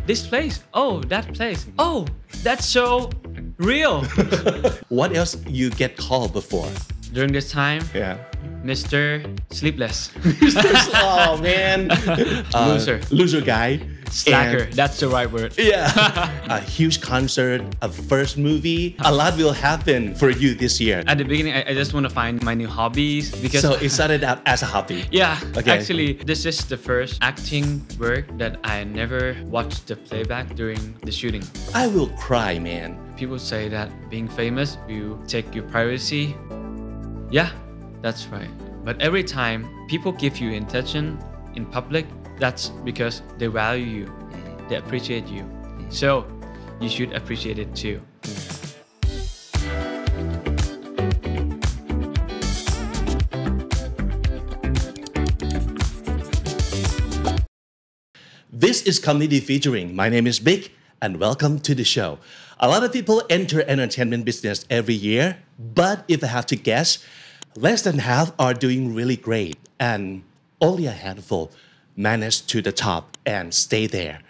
this place. Oh, that place. Oh, that's so real. What else you get called before? During this time, Yeah. Mr. Sleepless, Oh man. Loser. Loser guy. slacker. And- That's the right word. yeah. A huge concert, a first movie. A lot will happen for you this year. At the beginning, I just want to find my new hobbies because So it started out as a hobby. yeah, Okay. actually, this is the first acting work that I never watched the playback during the shooting. I will cry, man. People say that being famous will take your privacy. Yeah, that's right. But every time people give you attention in public, that's because they value you, they appreciate you. So you should appreciate it too. This is Comedy Featuring. My name is Big, and welcome to the show. A lot of people enter entertainment business every year, but if I have to guess, less than half are doing really great, and only a handful manage to the top and stay there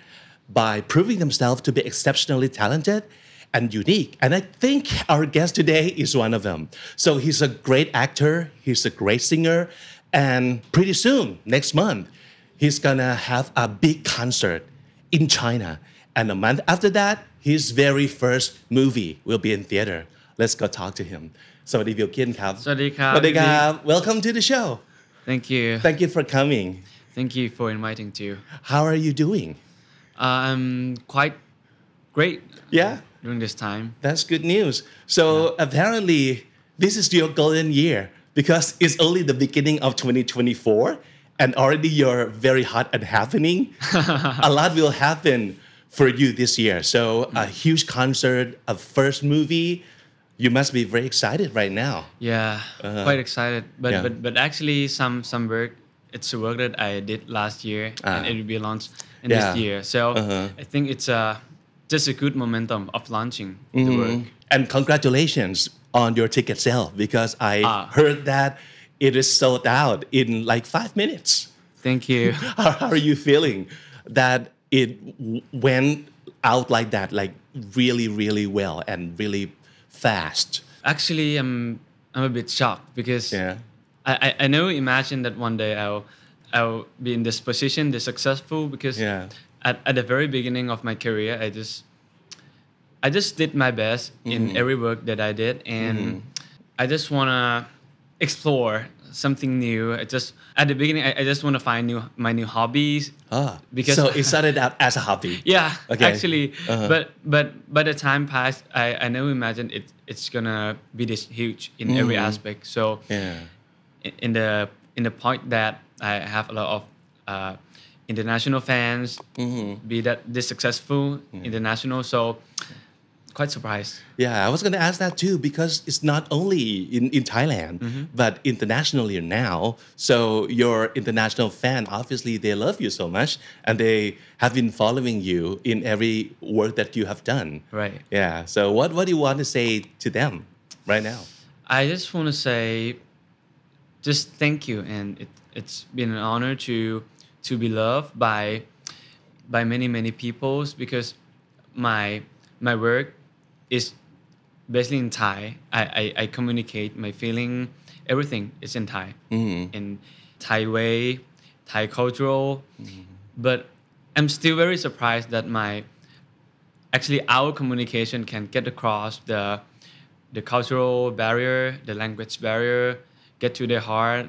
by proving themselves to be exceptionally talented and unique. And I think our guest today is one of them. So he's a great actor, he's a great singer, and pretty soon, next month, he's gonna have a big concert in China. And a month after that, his very first movie will be in theater. Let's go talk to him. สวัสดีบิลกินครับ สวัสดีครับ สวัสดีครับ Welcome to the show. Thank you. Thank you for coming. Thank you for inviting too. How are you doing? I'm quite great Yeah, during this time. that's good news. So apparently, this is your golden year because it's only the beginning of 2024 and already you're very hot and happening. A lot will happen for you this year. So a huge concert, a first movie. You must be very excited right now. Yeah, quite excited. But Yeah. but actually some work. It's a work that I did last year and it will be launched in this Yeah. year. So I think it's just a good momentum of launching the work. And congratulations on your ticket sale because I heard that it is sold out in like 5 minutes. Thank you. How are you feeling that it went out like that, like really, really well and really fast? Actually, I'm a bit shocked because Yeah. I never imagined that one day I'll be in this position, this successful because Yeah. at the very beginning of my career, I just did my best in every work that I did, and I just wanna explore something new. At the beginning, I just wanna find my new hobbies. Because So it started out as a hobby. Yeah, Okay. actually, but by the time passed, I never imagined it's gonna be this huge in every aspect. So Yeah. in the point that I have a lot of international fans, be that this successful international, so quite surprised. Yeah, I was going to ask that too because it's not only in Thailand, but internationally now. So your international fan, obviously, they love you so much and they have been following you in every work that you have done. Right. Yeah. So what do you want to say to them right now? I just want to say, just thank you, and it's been an honor to be loved by many people because my work is basically in Thai. I communicate my feeling, everything is in Thai, in Thai way, Thai cultural, but I'm still very surprised that our communication can get across the cultural barrier, the language barrier, get to their heart.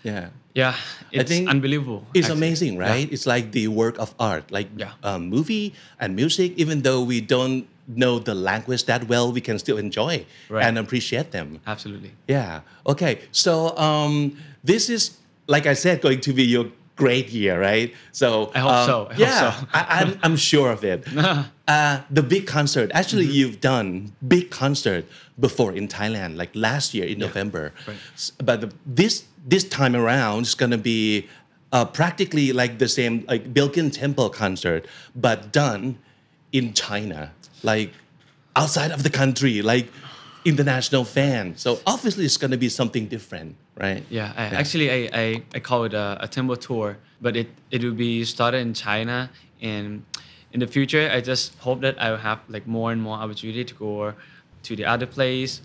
Yeah. Yeah, it's think unbelievable. It's actually. amazing, right? It's like the work of art, like movie and music. Even though we don't know the language that well, we can still enjoy and appreciate them. Absolutely. Yeah. Okay. So this is, like I said, going to be your great year, right? So I hope so. I hope so. I'm sure of it. The big concert. Actually, you've done big concert before in Thailand, like last year in November. Right. But this time around, it's gonna be practically like the same, like Bilkin Temple concert, but done in China, like outside of the country, like international fan. So obviously, it's gonna be something different, right? Yeah, actually I call it a temple tour, but it will be started in China, and in the future, I just hope that I will have like more and more opportunity to go to the other place,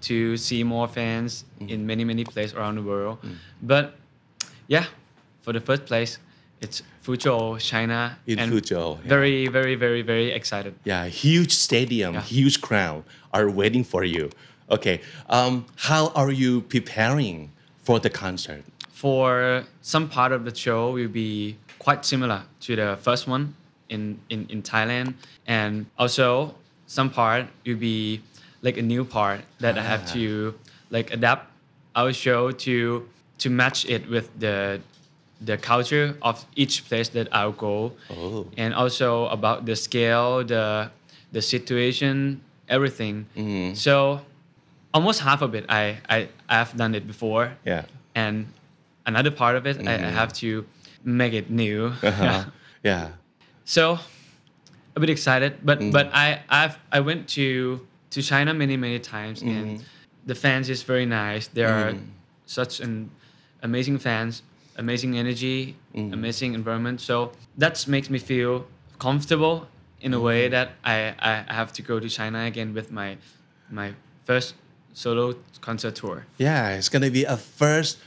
to see more fans in many places around the world. But yeah, for the first place, it's Fuzhou, China, In and Fuzhou, yeah. very excited. Yeah, huge stadium, Yeah. huge crowd are waiting for you. Okay, how are you preparing for the concert? For some part of the show will be quite similar to the first one in Thailand, and also some part will be like a new part that I have to like adapt our show to match it with the culture of each place that I'll go, and also about the scale, the situation, everything. So almost half of it I've done it before, Yeah. and another part of it I have to make it new. Uh-huh. Yeah. So a bit excited, but I went to China many times, and the fans is very nice. They are such an amazing fans, amazing energy, amazing environment. So that makes me feel comfortable in a way that I have to go to China again with my first solo concert tour. Yeah, it's gonna be a first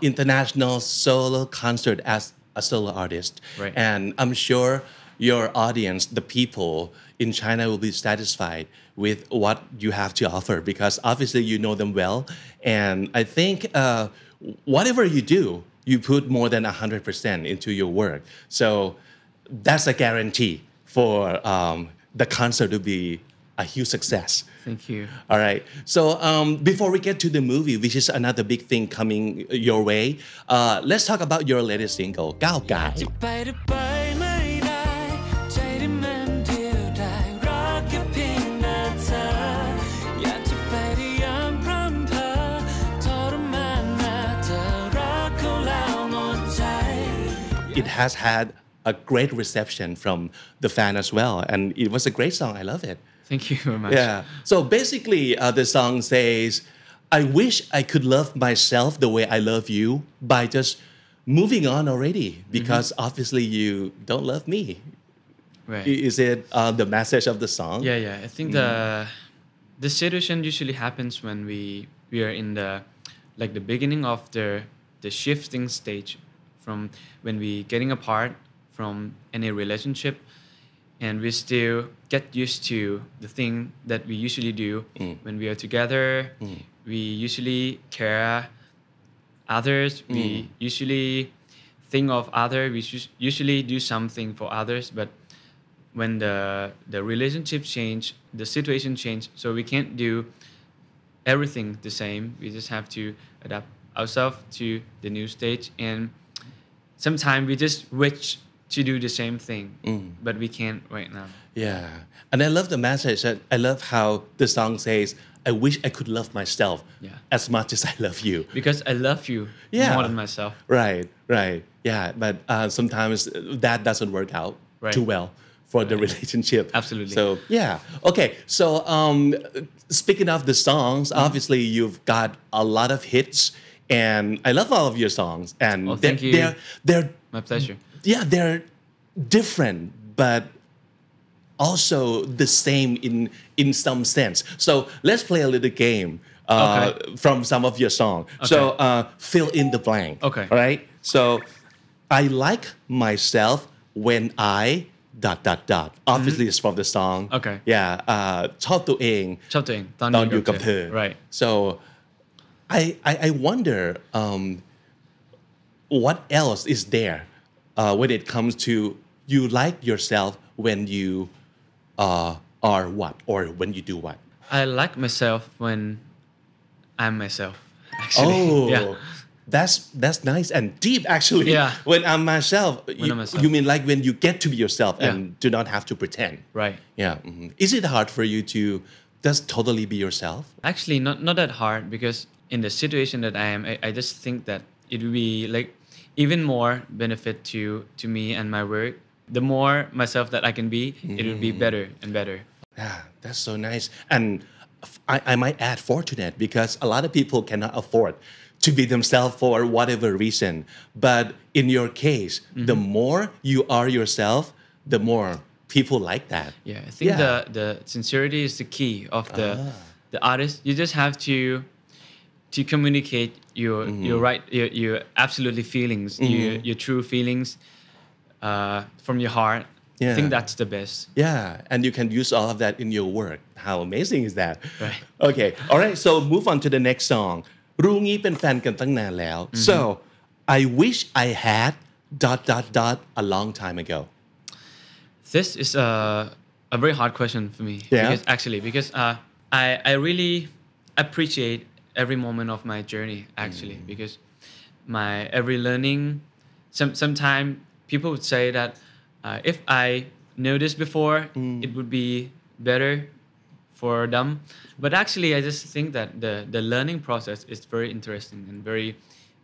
international solo concert as a solo artist. Right. And I'm sure your audience, the people in China, will be satisfied with what you have to offer because obviously you know them well. And I think whatever you do, you put more than 100% into your work. So that's a guarantee for the concert to be a huge success. Thank you. All right. So before we get to the movie, which is another big thing coming your way, let's talk about your latest single, Gao Gai. จะไปหรือไปไม่ได้ใจได้มันเดียวได้รักแค่เพียงหน้าเธออยากจะไปได้ยามพร่ำเพอทรมานหน้าเธอรักเขาแล้วหมดใจ It has had a great reception from the fan as well, and it was a great song. I love it. Thank you very much. Yeah. So basically, the song says, "I wish I could love myself the way I love you by just moving on already, because obviously you don't love me." Right. Is it the message of the song? Yeah. I think the situation usually happens when we are in the beginning of the shifting stage from when we getting apart from any relationship, and we still get used to the thing that we usually do when we are together. We usually care others. We usually think of others. We usually do something for others, but when the relationship change, the situation change, so we can't do everything the same. We just have to adapt ourselves to the new stage, and sometimes we just wish to do the same thing, but we can't right now. Yeah. And I love the message. I love how the song says, "I wish I could love myself Yeah. as much as I love you." Because I love you Yeah. more than myself. Right. Yeah. But sometimes that doesn't work out Right. too well for the relationship. Absolutely. So, yeah. Okay. So, speaking of the songs, obviously you've got a lot of hits, and I love all of your songs. And Oh, thank you. They're My pleasure. yeah, they're different, but also the same in some sense. So let's play a little game Okay. from some of your song. So fill in the blank. Okay. All right. So I like myself when I ... Obviously, it's from the song. Okay. Yeah. ชอบตัวเอง ชอบตัวเองตอน ตอนอยู่กับเธอ Right. So I wonder what else is there when it comes to you like yourself when you are what or when you do what. I like myself when I'm myself. Actually. Oh, Yeah. that's nice and deep actually. Yeah. When I'm myself, I'm myself. you mean like when you get to be yourself Yeah. and do not have to pretend. Right. Yeah. Is it hard for you to just totally be yourself? Actually, not that hard, because in the situation that I am, I just think that it will be like even more benefit to me and my work. The more myself that I can be, it will be better and better. Yeah, that's so nice. And I might add fortunate, because a lot of people cannot afford to be themselves for whatever reason. But in your case, the more you are yourself, the more people like that. Yeah, I think Yeah. the sincerity is the key of the artist. You just have to communicate your right your absolutely feelings, your true feelings from your heart. I Yeah. think that's the best. Yeah, and you can use all of that in your work. How amazing is that? Right. Okay, all right, so move on to the next song. รู้งี้เป็นแฟนกันตั้งนานแล้ว So I wish I had a long time ago. This is a very hard question for me. Yeah? Because I really appreciate every moment of my journey actually because my every learning. Sometimes people would say that if I knew this before, it would be better for them. But actually, I just think that the learning process is very interesting and very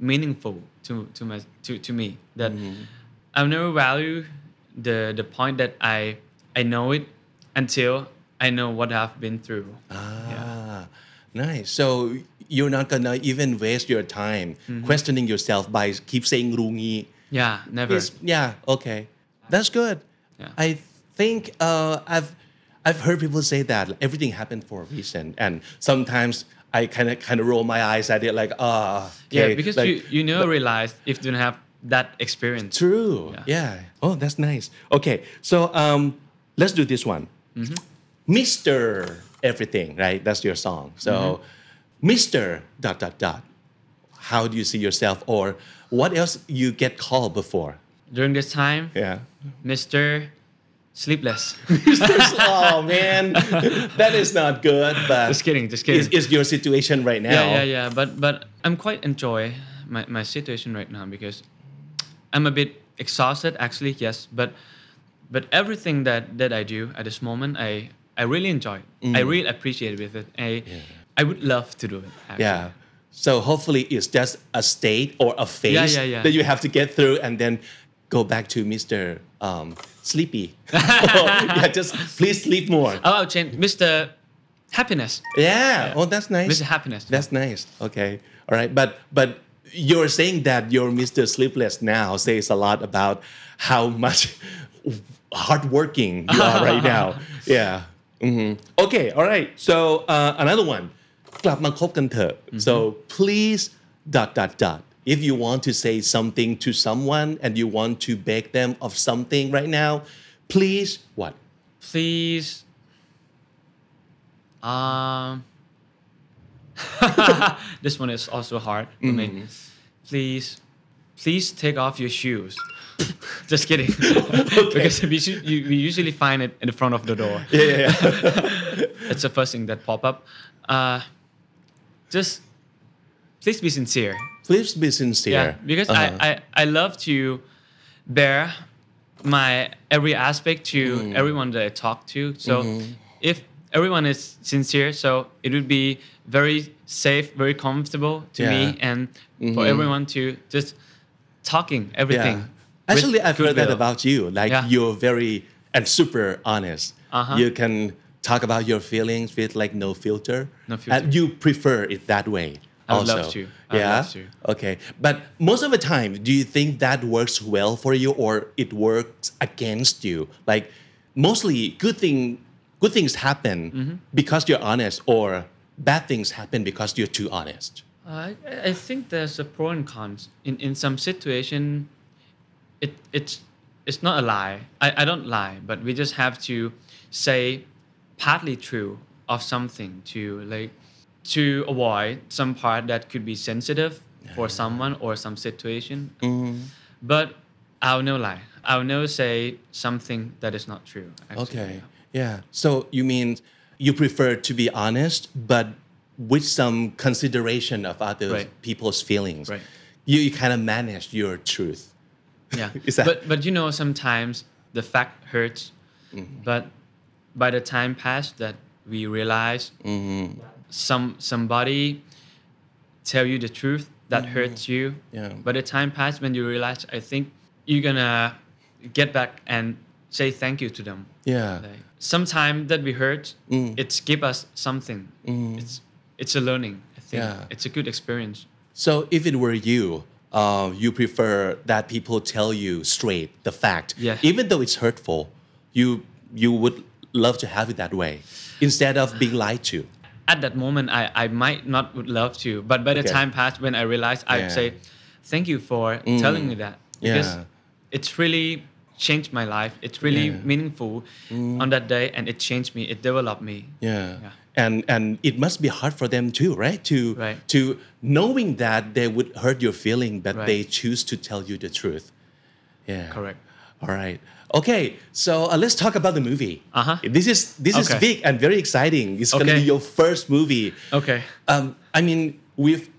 meaningful to me. That I'll never value the point that I know it until I know what I've been through. Nice. So you're not gonna even waste your time questioning yourself by keep saying รู้งี้ Yeah, never. Yeah, okay. That's good. Yeah. I think I've heard people say that everything happened for a reason, and sometimes I kind of roll my eyes at it like, okay. Yeah, because like, you never realize if you don't have that experience. True. Yeah. Yeah. Oh, that's nice. Okay, so let's do this one. Mr. Everything, right? That's your song. So, Mr. ... How do you see yourself, or what else you get called before? During this time, Yeah. Mr. Sleepless. Oh man, that is not good. But Just kidding. Is your situation right now? Yeah. But I'm quite enjoy my situation right now because I'm a bit exhausted actually. Yes, but everything that I do at this moment, I really enjoy it. I really appreciate with it. I would love to do it. Actually. Yeah. So hopefully it's just a state or a phase Yeah. that you have to get through, and then go back to Mr. Sleepy. Yeah, just please sleep more. I'll change Mr. Happiness. Yeah. Oh, that's nice. Mr. Happiness. That's nice. Okay. All right. But you're saying that you're Mr. Sleepless now says a lot about how much hardworking you are right now. Yeah. Okay. All right. So another one. กลับมาคบกันเถอะ So please ... If you want to say something to someone and you want to beg them of something right now, please what? Please. This one is also hard for me. Please take off your shoes. Just kidding. Because we usually find it in the front of the door. Yeah. It's the first thing that pop up. Just please be sincere. Please be sincere. Yeah, because I love to bear my every aspect to everyone that I talk to. So if everyone is sincere, so it would be very safe, very comfortable to me, and for everyone to just talking everything. Yeah. Actually, I've heard that goodwill. about you. Like you're very and super honest. You can talk about your feelings with like no filter. No filter. And you prefer it that way. I would also. love to. I would Yeah. love to. Okay. But most of the time, do you think that works well for you, or it works against you? Like mostly good things happen because you're honest, or bad things happen because you're too honest. I think there's a pro and cons. In some situation, it's not a lie. I don't lie, but we just have to say partly true of something to avoid some part that could be sensitive for someone or some situation. But I'll no lie. I'll never say something that is not true. Actually. Okay. Yeah. So you mean you prefer to be honest, but with some consideration of other people's feelings. Right. You kind of manage your truth. Yeah. Is that... But sometimes the fact hurts. But by the time passed that we realize somebody tell you the truth that hurts you. Yeah. By the time passed when you realize, I think you're gonna get back and say thank you to them. Yeah. Like, sometime that we hurt, it's give us something. It's a learning. I think it's a good experience. So if it were you, you prefer that people tell you straight the fact, Yeah. even though it's hurtful. You you would love to have it that way instead of being lied to. At that moment, I might not would love to, but by the Okay. time passed, when I realized, Yeah. I'd say, thank you for telling me that, because Yeah. it's really changed my life. It's really Yeah. meaningful on that day, and it changed me. It developed me. Yeah. Yeah. And it must be hard for them too, right? Right. To knowing that they would hurt your feeling, but Right. they choose to tell you the truth. Yeah. Correct. All right. Okay. So let's talk about the movie. Uh-huh. This is Okay. big and very exciting. It's going to Okay. be your first movie. Okay. I mean, we've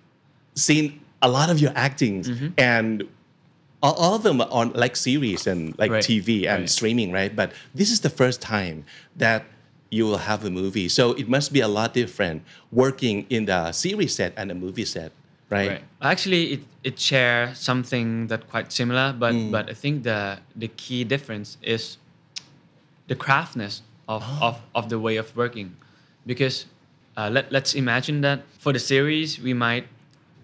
seen a lot of your acting, Mm-hmm. and all of them are on like series and like Right. TV and Right. streaming, right? But this is the first time that you will have a movie, so it must be a lot different working in the series set and a movie set, right? Right. Actually, it shares something that quite similar, but I think the key difference is the craftness of the way of working, because let's imagine that for the series we might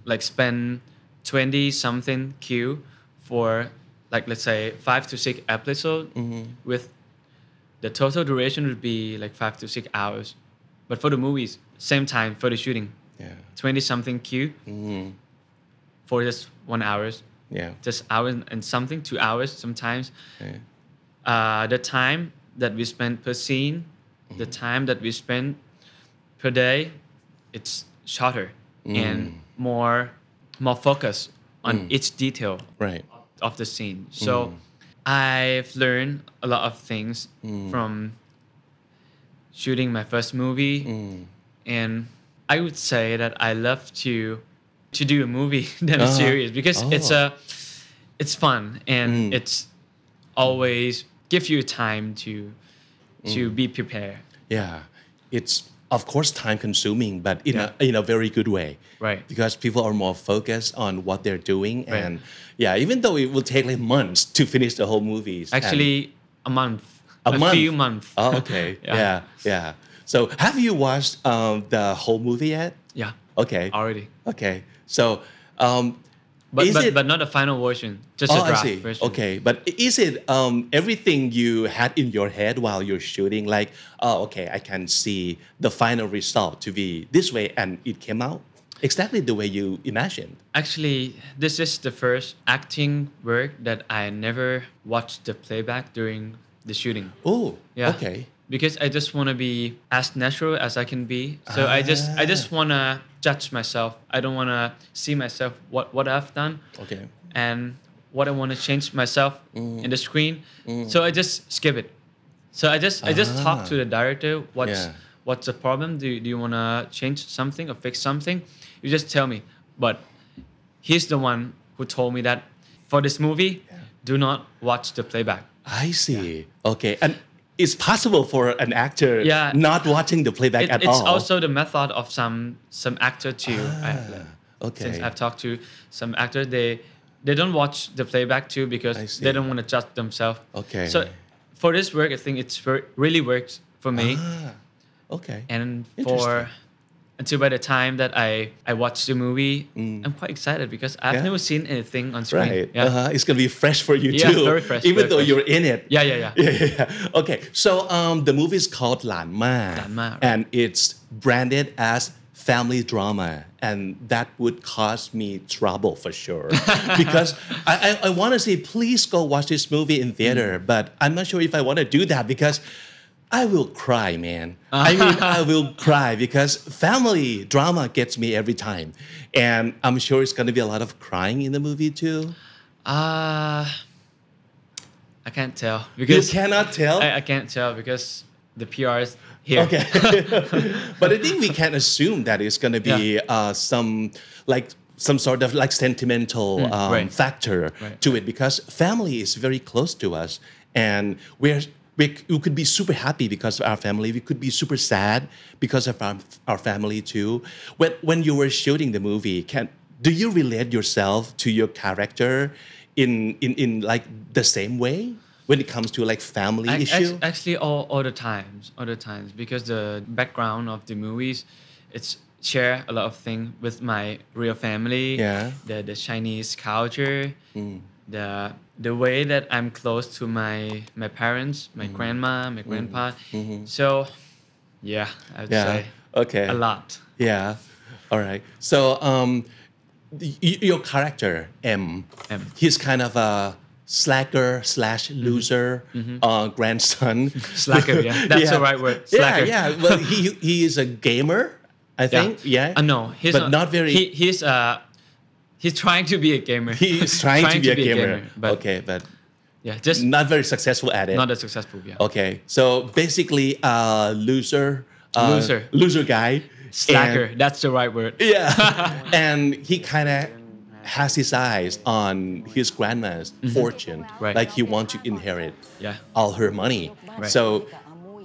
like spend 20 something Q for like let's say 5 to 6 episodes with the total duration would be like 5 to 6 hours, but for the movies same time for the shooting Yeah. 20 something Q for just 1 hour, Yeah. just hour and something, 2 hours sometimes. Yeah. The time that we spend per scene, the time that we spend per day, it's shorter and more focus on each detail Right. of the scene. So I've learned a lot of things from shooting my first movie, and I would say that I love to do a movie than a Uh-huh. series, because Oh. it's fun and it's always give you time to be prepared. Yeah, it's of course time consuming, but Yeah. in a very good way. Right. Because people are more focused on what they're doing, Right. and yeah, even though it will take like months to finish the whole movie. Actually, a month, A month? few months. Oh, okay. Yeah. yeah. So have you watched the whole movie yet? Yeah, Okay. already. Okay. So But is it? but not the final version, just Oh, a I draft see. version. Okay, but is it everything you had in your head while you're shooting? Like, oh, okay, I can see the final result to be this way, and it came out exactly the way you imagined. Actually, this is the first acting work that I never watched the playback during the shooting. Oh, Yeah. okay. Because I just want to be as natural as I can be. So I just want to judge myself. I don't want to see myself what I've done Okay. and what I want to change myself in the screen. So I just skip it. So I just talk to the director. Yeah. What's the problem? Do you want to change something or fix something? You just tell me. But he's the one who told me that for this movie, do not watch the playback. I see. Okay, and it's possible for an actor Yeah. not watching the playback at It's all. also the method of some actor too. okay. Since I've talked to some actors, they don't watch the playback too because I see. they don't want to judge themselves. Okay. So for this work, I think it's really works for me. Okay. And Interesting. until by the time that I watch the movie, I'm quite excited because I've Yeah. never seen anything on screen. Right. Yeah. It's gonna be fresh for you Yeah, too. very fresh, Even very though fresh. you're in it. Yeah, yeah, yeah. Yeah. Okay. So the movie is called Lan Ma. Lan Ma, right. And it's branded as family drama, and that would cause me trouble for sure. Because I want to say, please go watch this movie in theater, but I'm not sure if I want to do that because I will cry, man. I mean, I will cry because family drama gets me every time. And I'm sure it's going to be a lot of crying in the movie too. I can't tell You because cannot tell? I can't tell because the PR is here. Okay. But I think we can assume that it's going to be some sort of like sentimental right. factor Right. to it because family is very close to us. And we could be super happy because of our family. We could be super sad because of our family too. When you were shooting the movie, do you relate yourself to your character in like the same way when it comes to like family issue? Actually, all the times, because the background of the movies, it's share a lot of things with my real family. Yeah. The Chinese culture, the way that I'm close to my parents, my grandma, my grandpa. So yeah, I'd Yeah. say Okay. a lot. Yeah. All right. So your character M, M. he's kind of a slacker slash loser grandson. Slacker, yeah. That's the right word. Slacker. Yeah, yeah. Well, he is a gamer, I think. Yeah. No, he's but not very. He's trying to be a gamer. He is trying to be a gamer. but Okay, but yeah, just not very successful at it. not as successful. Yeah. Okay, so basically, loser, loser guy, Slacker. and- That's the right word. yeah, and he kind of has his eyes on his grandma's fortune, Right. like he wants to inherit Yeah. all her money. Right. So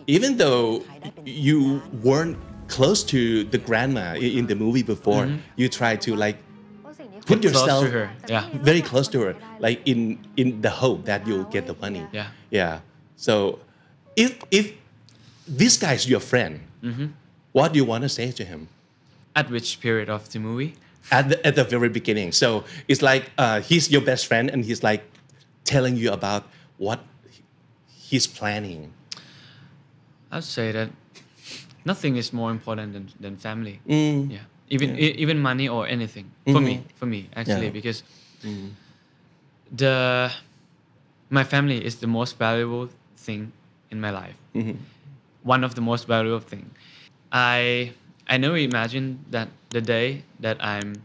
even though you weren't close to the grandma in the movie before, you try to like put Close yourself to her. Yeah. very close to her, like in the hope that you'll get the money. Yeah. Yeah. So if this guy's your friend, what do you want to say to him At which period of the movie? at the very beginning? So it's like he's your best friend and he's like telling you about what he's planning. I'd say that nothing is more important than family. Mm. Yeah. Even money or anything for me actually, Yeah. because my family is the most valuable thing in my life. One of the most valuable thing. I never imagined that the day that I'm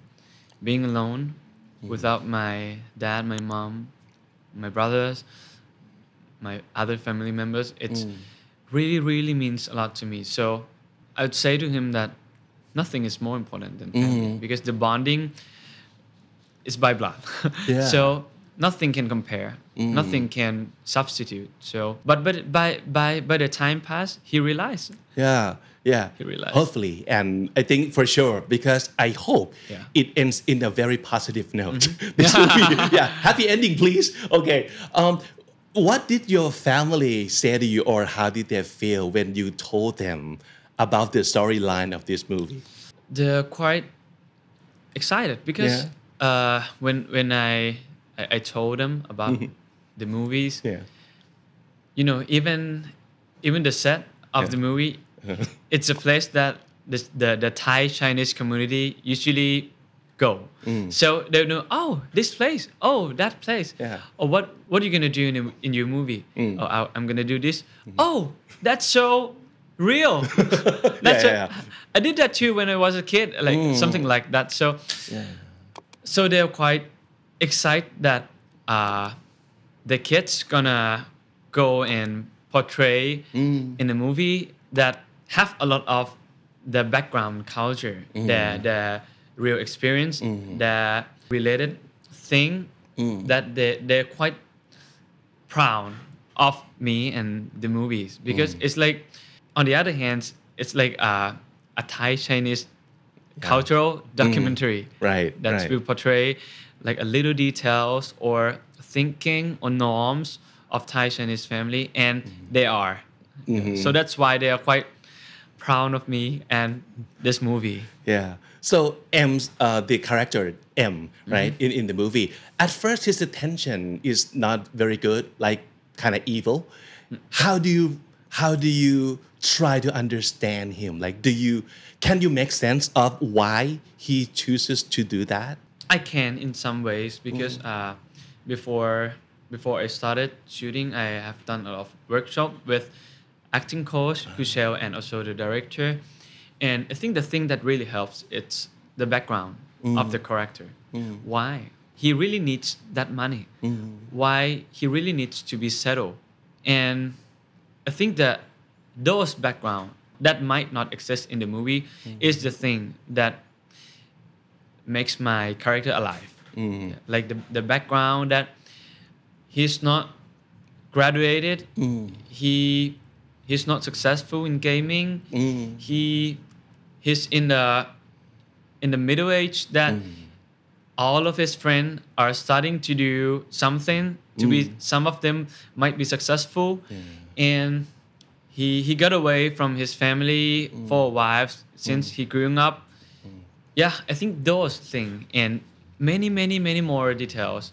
being alone without my dad, my mom, my brothers, my other family members, it's really means a lot to me. So I would say to him that nothing is more important than family, because the bonding is by blood. Yeah. So nothing can compare. Nothing can substitute. So, but by the time passed, he realized. Yeah, yeah. He realized. Hopefully, and I think for sure, because I hope Yeah. it ends in a very positive note. This movie, yeah, happy ending, please. Okay. What did your family say to you, or how did they feel when you told them about the storyline of this movie? They're quite excited because when I told them about the movies, Yeah. you know, even the set of Yeah. the movie, it's a place that the Thai Chinese community usually go. So they know, oh, this place, oh, that place. Yeah. Or what are you gonna do in your movie? Oh, I'm gonna do this. Oh, that's so real. That's yeah. I did that too when I was a kid, like something like that. So they're quite excited that the kids gonna go and portray in a movie that have a lot of the background culture, the real experience, the related thing that they're quite proud of me and the movies, because it's like, on the other hand, it's like a Thai Chinese cultural documentary Right, that right. will portray like a little details or thinking or norms of Thai Chinese family, and they are. So that's why they are quite proud of me and this movie. Yeah. So M's the character M, right, in the movie. At first, his attention is not very good, like kind of evil. How do you try to understand him? Like, can you make sense of why he chooses to do that? I can in some ways, because before I started shooting, I have done a lot of workshop with acting coach Kushel and also the director, and I think the thing that really helps, it's the background of the character. Why he really needs that money, why he really needs to be settled, and I think that those background that might not exist in the movie is the thing that makes my character alive. Yeah, like the background that he's not graduated, he's not successful in gaming, he's in the middle age that all of his friends are starting to do something to be, some of them might be successful, and he got away from his family for a while since he grew up. Yeah, I think those things and many more details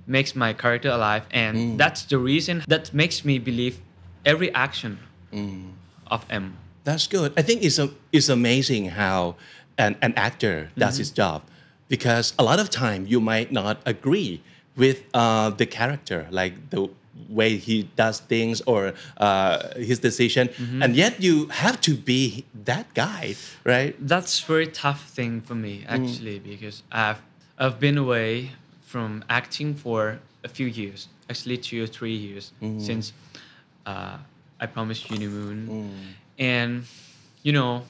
makes my character alive, and that's the reason that makes me believe every action of M. That's good. I think it's amazing how an actor does his job, because a lot of time you might not agree with the character, like the way he does things or his decision, and yet you have to be that guy, right? That's very tough thing for me actually, because I've been away from acting for a few years, actually 2 or 3 years since I Promised You the Moon, and you know,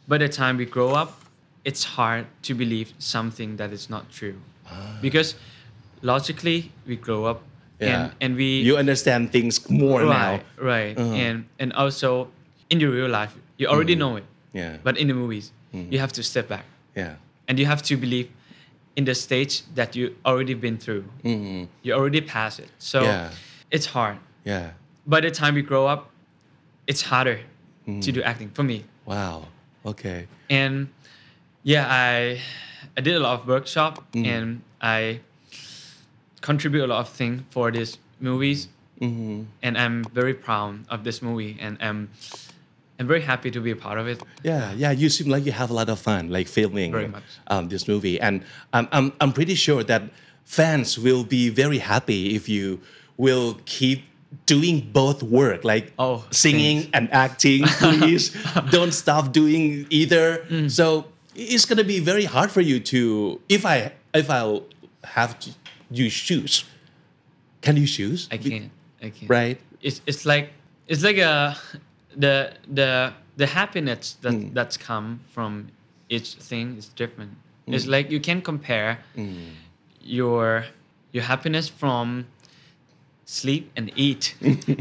by the time we grow up, it's hard to believe something that is not true, because logically we grow up and we you understand things more now. right, and also in the real life you already know it, Yeah. but in the movies you have to step back, Yeah. and you have to believe in the stage that you already been through. You already passed it, so Yeah. it's hard. Yeah. By the time we grow up, it's harder to do acting for me. Wow. Okay. And yeah, I did a lot of workshop and I contribute a lot of things for these movies, and I'm very proud of this movie, and I'm very happy to be a part of it. Yeah. You seem like you have a lot of fun, like filming Very much. This movie, and I'm pretty sure that fans will be very happy if you will keep doing both work, like Oh, singing and acting. Please don't stop doing either. So it's gonna be very hard for you to, if I'll have to, you choose. Can you choose? I can't. Right. It's like the happiness that's come from each thing is different. It's like you can compare your happiness from sleep and eat.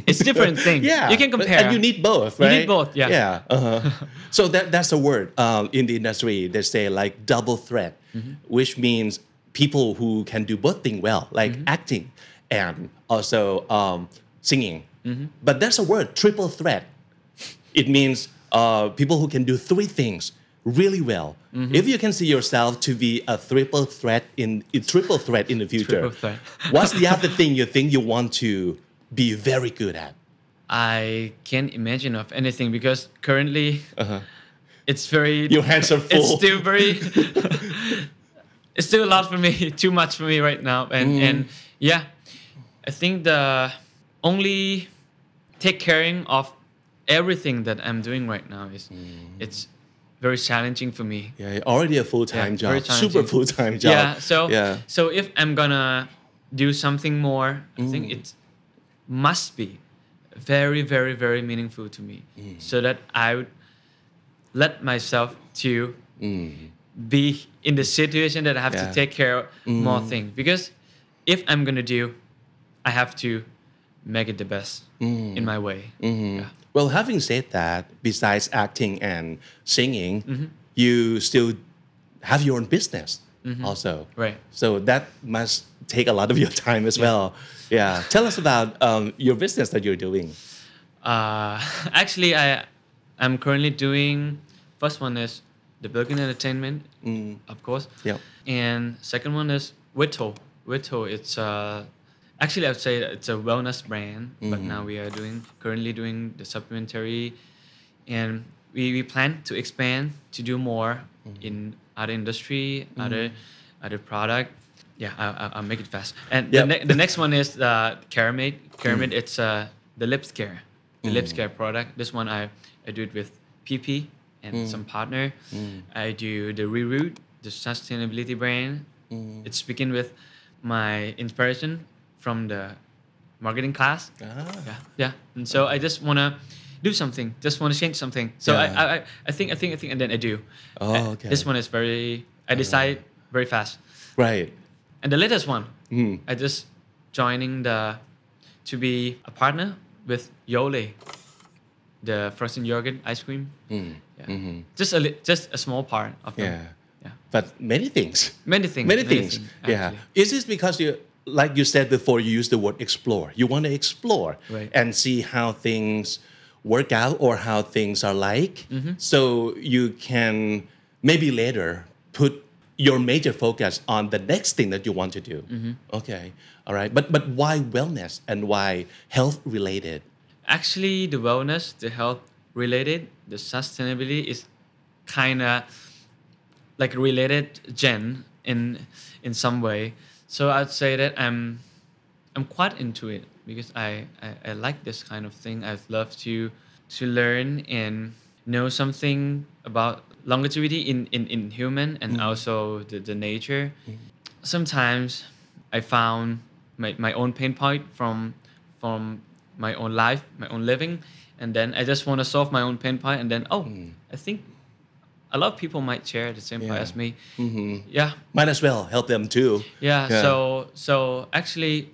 It's different thing. Yeah, you can compare. and you need both, right? You need both, yeah. Yeah. So that's a word in the industry. They say like double threat, which means people who can do both things well, like acting and also singing. But there's a word, triple threat. It means people who can do three things really well. If you can see yourself to be a triple threat in the future, Triple threat. what's the other thing you think you want to be very good at? I can't imagine of anything because currently it's very. Your hands are full. It's still very. It's still a lot for me, too much for me right now, and yeah, I think the only take caring of everything that I'm doing right now is it's very challenging for me. Yeah, already a full-time Yeah, job, very challenging. super full-time job. So if I'm gonna do something more, I think it must be very, very, very meaningful to me, so that I would let myself to be in the situation that I have to take care of more things. Because if I'm gonna do, I have to make it the best in my way. Yeah. Well, having said that, besides acting and singing, you still have your own business also. Right. So that must take a lot of your time as well. Yeah. Tell us about your business that you're doing. Actually, I'm currently doing, first one is the Bilgin Entertainment, of course. Yep. And second one is Whittle. Whittle, it's actually I would say it's a wellness brand, but now we are currently doing the supplementary, and we plan to expand to do more in other industry, other product. Yeah, I'll make it fast. And the next one is Caramate. Caramate, it's the lip scare, the lip scare product. This one I do it with PP and some partner. I do the Reroute, the sustainability brand. It's begin with my inspiration from the marketing class. Yeah. And so I just wanna do something, just wanna change something. So I think, and then I do. Oh, okay. This one is I decide very fast. Right. And the latest one, I just joining to be a partner with Yole, the frozen yogurt ice cream. Just a small part of them. Yeah. But many things. Many things. Yeah. Actually. Is this because you, like you said before, you use the word explore. You want to explore and see how things work out or how things are like. So you can maybe later put your major focus on the next thing that you want to do. Okay, all right. But why wellness and why health related? Actually, the wellness, the health related, the sustainability is kind of like related gen in some way. So I'd say that I'm quite into it because I like this kind of thing. I'd love to learn and know something about longevity in human and also the nature. Sometimes I found my own pain point from my own life, my own living, and then I just want to solve my own pain point, and then I think a lot of people might share the same point Yeah. as me. Yeah, Might as well help them too. yeah. Yeah. So actually,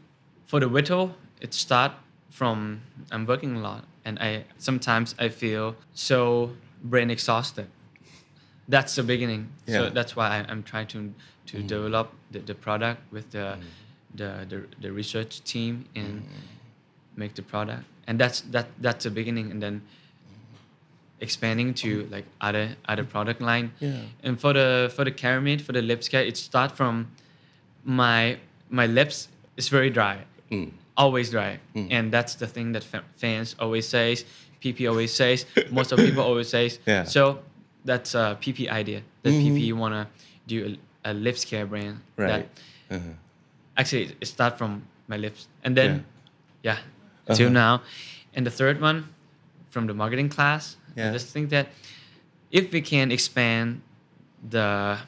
for the whittle, it start from I'm working a lot, and I sometimes I feel so brain exhausted. That's the beginning. Yeah. So that's why I'm trying to develop the product with the research team and make the product, and that's the beginning, and then expanding to like other product line. Yeah. And for the Caramid, for the lip care, it start from my lips is very dry, always dry, and that's the thing that fans always says, PP always says, most of people always says. Yeah. So that's a PP idea that PP wanna do a lip care brand. Right. That actually it start from my lips, and then till now, and the third one from the marketing class. Yeah. I just think that if we can expand the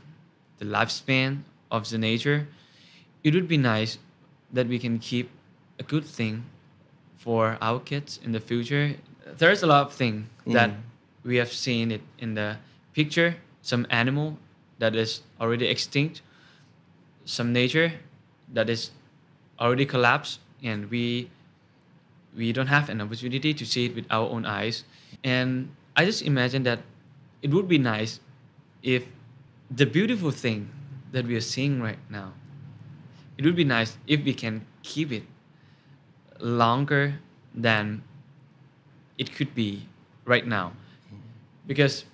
lifespan of the nature, it would be nice that we can keep a good thing for our kids in the future. There's a lot of things that we have seen it in the picture. Some animal that is already extinct, some nature that is already collapsed, and we don't have an opportunity to see it with our own eyes. And I just imagine that it would be nice if the beautiful thing that we are seeing right now, it would be nice if we can keep it longer than it could be right now. Because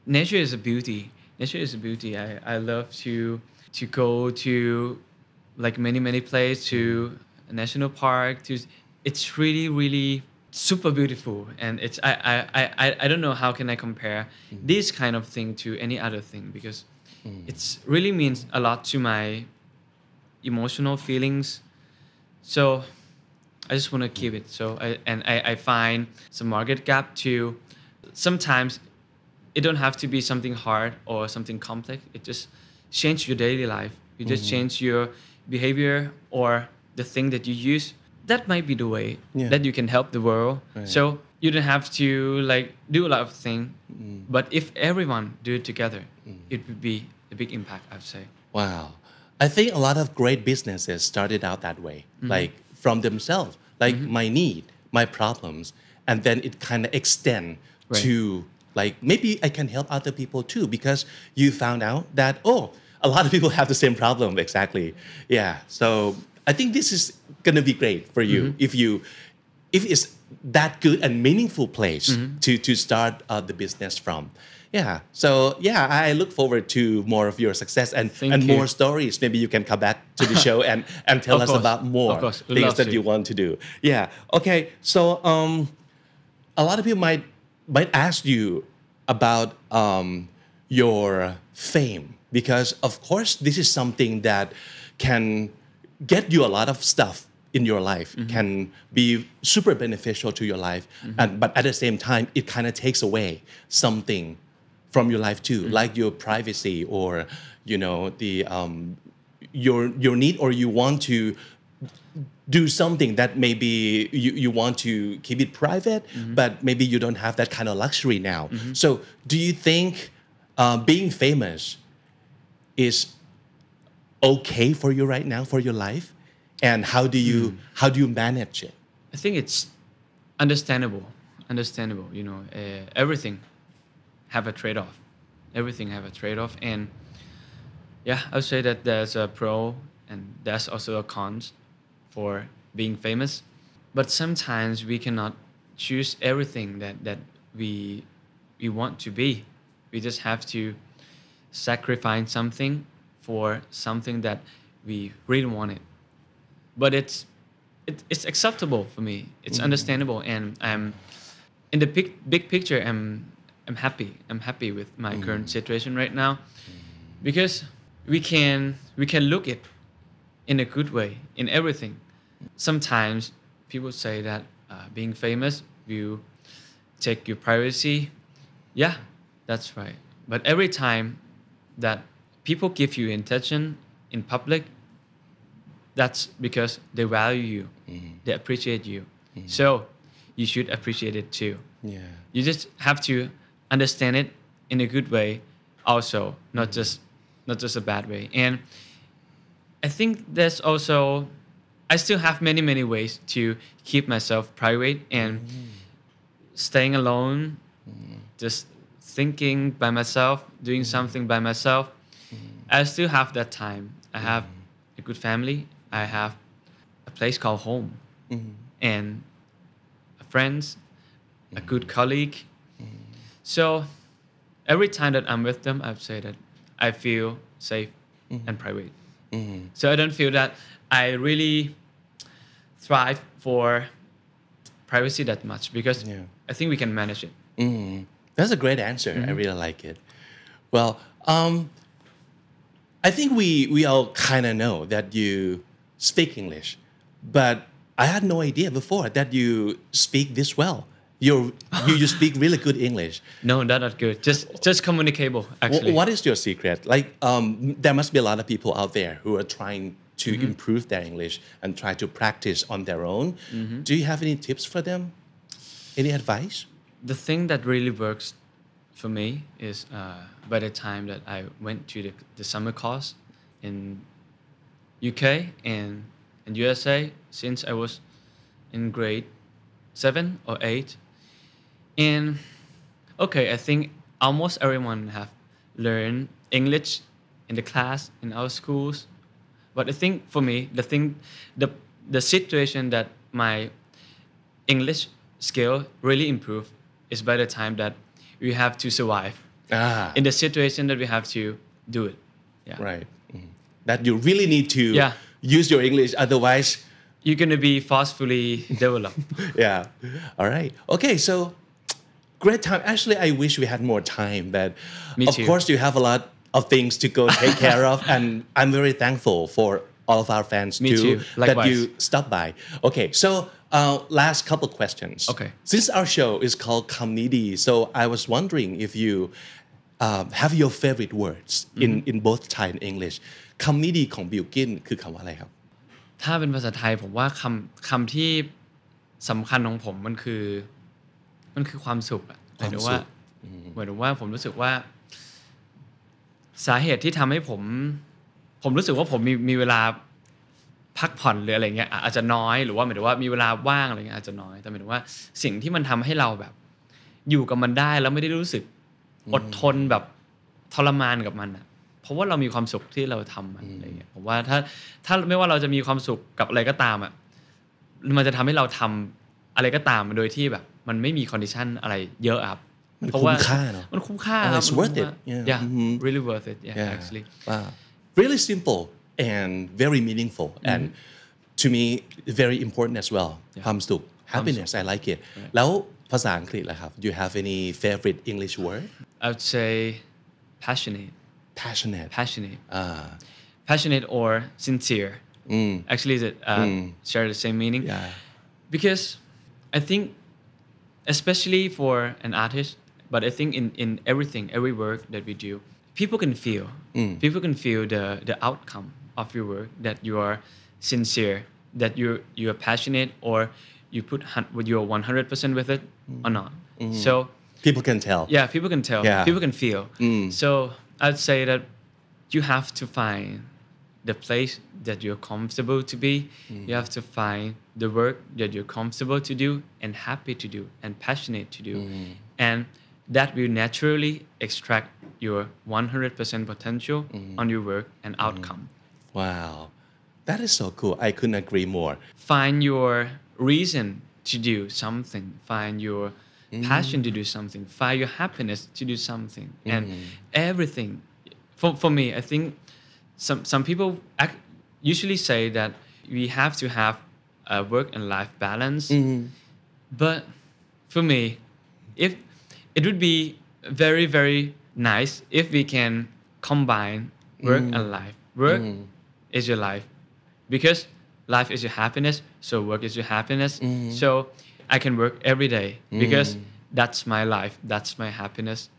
nature is a beauty. Nature is a beauty. I love to go to like many places, to a national park, to it's really super beautiful, and it's I don't know how can I compare this kind of thing to any other thing, because it's really means a lot to my emotional feelings. So I just want to keep it. So I find some market gap to sometimes it don't have to be something hard or something complex. It just change your daily life. You just change your behavior or the thing that you use. That might be the way that you can help the world. Right. So you don't have to like do a lot of things, but if everyone do it together, it would be a big impact, I'd say. Wow. I think a lot of great businesses started out that way, like from themselves, like my need, my problems, and then it kind of extend Right. to like maybe I can help other people too, because you found out that a lot of people have the same problem. Exactly. Yeah. So I think this is gonna be great for you if it's that good and meaningful place to start the business from. Yeah. So yeah, I look forward to more of your success and Thank you. more stories. Maybe you can come back to the show and tell Of us course. about more Of course. We'd things love that to. you want to do. Yeah. Okay. So a lot of people might ask you about your fame, because of course this is something that can get you a lot of stuff in your life, can be super beneficial to your life, and but at the same time it kind of takes away something from your life too, like your privacy or the your need, or you want to do something that maybe you want to keep it private, but maybe you don't have that kind of luxury now. So do you think being famous is okay for you right now, for your life? And how do you manage it? I think it's understandable. Everything have a trade-off. Everything have a trade-off, and yeah, I would say that there's a pro and there's also a cons for being famous. But sometimes we cannot choose everything that we want to be. We just have to sacrifice something for something that we really wanted. But it's acceptable for me. It's understandable, and I'm in the big picture. I'm happy. I'm happy with my current situation right now, because we can look it in a good way in everything. Sometimes people say that being famous will take your privacy. Yeah, that's right. But every time that people give you attention in public, that's because they value you, they appreciate you. So you should appreciate it too. Yeah. You just have to understand it in a good way, also, not just a bad way. And I think there's also, I still have many ways to keep myself private and staying alone, just thinking by myself, doing something by myself. I still have that time. I have a good family. I have a place called home, and friends, a good colleague. So every time that I'm with them, I'd say that I feel safe and private. So I don't feel that I really thrive for privacy that much, because Yeah. I think we can manage it. That's a great answer. I really like it. Well, I think we all kind of know that you speak English, but I had no idea before that you speak this well. You speak really good English. No, that's not good. Just communicable, actually. What is your secret? Like, there must be a lot of people out there who are trying to improve their English and try to practice on their own. Do you have any tips for them? Any advice? The thing that really works for me is by the time that I went to the summer course in UK and in USA, since I was in grade 7 or 8. And okay, I think almost everyone have learned English in the class in our schools. But I think for me, the situation that my English skill really improved is by the time that we have to survive in the situation that we have to do it. Yeah. Right. That you really need to Yeah. use your English, otherwise, You're gonna be forcefully developed. yeah. All right. Okay. So great time. Actually, I wish we had more time, but Me of too. course you have a lot of things to go take care of, and I'm very thankful for all of our fans Me too too. that Likewise. you stopped by. Okay. So last couple questions. Okay. Since our show is called Comedy, so I was wondering if you have your favorite words in both Thai and English. Comedy ของ Bilkin คือคำว่าอะไรครับ ถ้าเป็นภาษาไทยผมว่าคำที่สำคัญของผมมันคือความสุขอะหมายถึงว่าผมรู้สึกว่าสาเหตุที่ทำให้ผมรู้สึกว่าผมมีเวลาพักผ่อนหรืออะไรเงี้ยอาจจะน้อยหรือว่าหมายถึงว่ามีเวลาว่างอะไรเงี้ยอาจจะน้อยแต่หมายถึงว่าสิ่งที่มันทำให้เราแบบอยู่กับมันได้แล้วไม่ได้รู้สึกอดทนแบบทรมานกับมันอะเพราะว่าเรามีความสุขที่เราทำมันอะไรเงี้ยผมว่าถ้าไม่ว่าเราจะมีความสุขกับอะไรก็ตามอะมันจะทำให้เราทำอะไรก็ตามโดยที่แบบมันไม่มีคอนดิชันอะไรเยอะครับ มัน เพราะว่า คุ้มค่าเนอะ มันคุ้มค่า And ครับ it's มันคุ้ม worth it ค่า yeah. yeah really worth it yeah actually Wow. Really simple and very meaningful and to me very important as well ความสุข happiness I like it แล้วภาษาอังกฤษล่ะครับ Do you have any favorite English word I would say passionate passionate passionate or sincere actually is it share the same meaning yeah because I think especially for an artist but I think in everything every work that we do people can feel the outcome of your work that you are sincere that you are passionate or you put you're 100% with it or not so people can tell yeah people can tell Yeah. people can feel so I'd say that you have to find the place that you're comfortable to be you have to find the work that you're comfortable to do and happy to do and passionate to do and that will naturally extract your 100% potential on your work and outcome wow that is so cool I couldn't agree more find your reason to do something find your passion to do something find your happiness to do something and everything for me I think some people usually say that we have to have a work and life balance. But for me, if it would be very, very nice if we can combine work and life. Work is your life because life is your happiness, so work is your happiness. So I can work every day because that's my life, that's my happiness.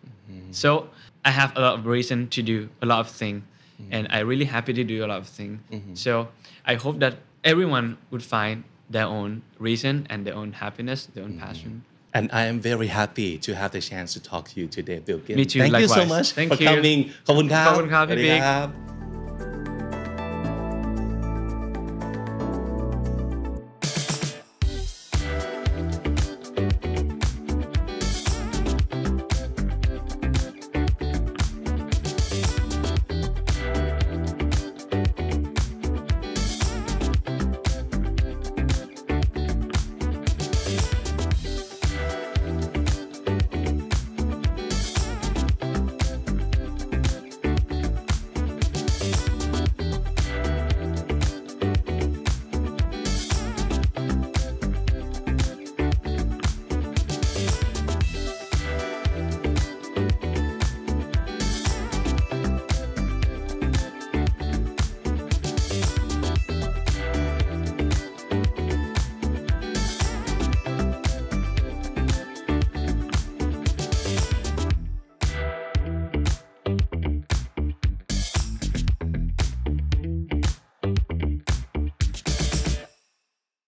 So I have a lot of reason to do a lot of things, and I'm really happy to do a lot of things. So I hope that everyone would find their own reason and their own happiness, their own passion. And I am very happy to have the chance to talk to you today, Bill Kim. Me too, Thank you so likewise. much Thank for you. coming. ขอบคุณครับ ขอบคุณครับ สวัสดี พี่บิ๊ก ครับ